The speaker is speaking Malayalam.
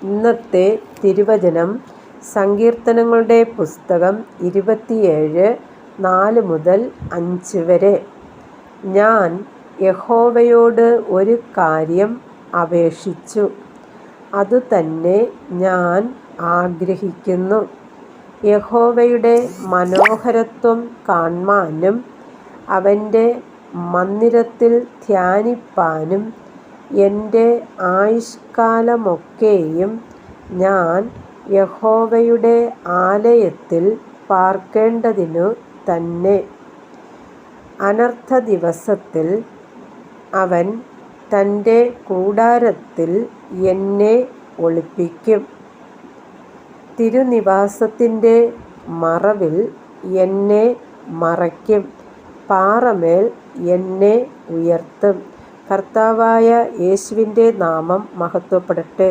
ഇന്നത്തെ തിരുവചനം സങ്കീർത്തനങ്ങളുടെ പുസ്തകം 27:4 മുതൽ 5 വരെ. ഞാൻ യഹോവയോട് ഒരു കാര്യം അപേക്ഷിച്ചു, അതുതന്നെ ഞാൻ ആഗ്രഹിക്കുന്നു. യഹോവയുടെ മനോഹരത്വം കാണ്മാനും അവൻ്റെ മന്ദിരത്തിൽ ധ്യാനിപ്പാനും എൻ്റെ ആയുഷ്കാലമൊക്കെയും ഞാൻ യഹോവയുടെ ആലയത്തിൽ പാർക്കേണ്ടതിനു തന്നെ. അനർത്ഥദിവസത്തിൽ അവൻ തൻ്റെ കൂടാരത്തിൽ എന്നെ ഒളിപ്പിക്കും. തിരുനിവാസത്തിൻ്റെ മറവിൽ എന്നെ മറയ്ക്കും. പാറമേൽ എന്നെ ഉയർത്തും. കർത്താവായ യേശുവിൻ്റെ നാമം മഹത്വപ്പെടട്ടെ.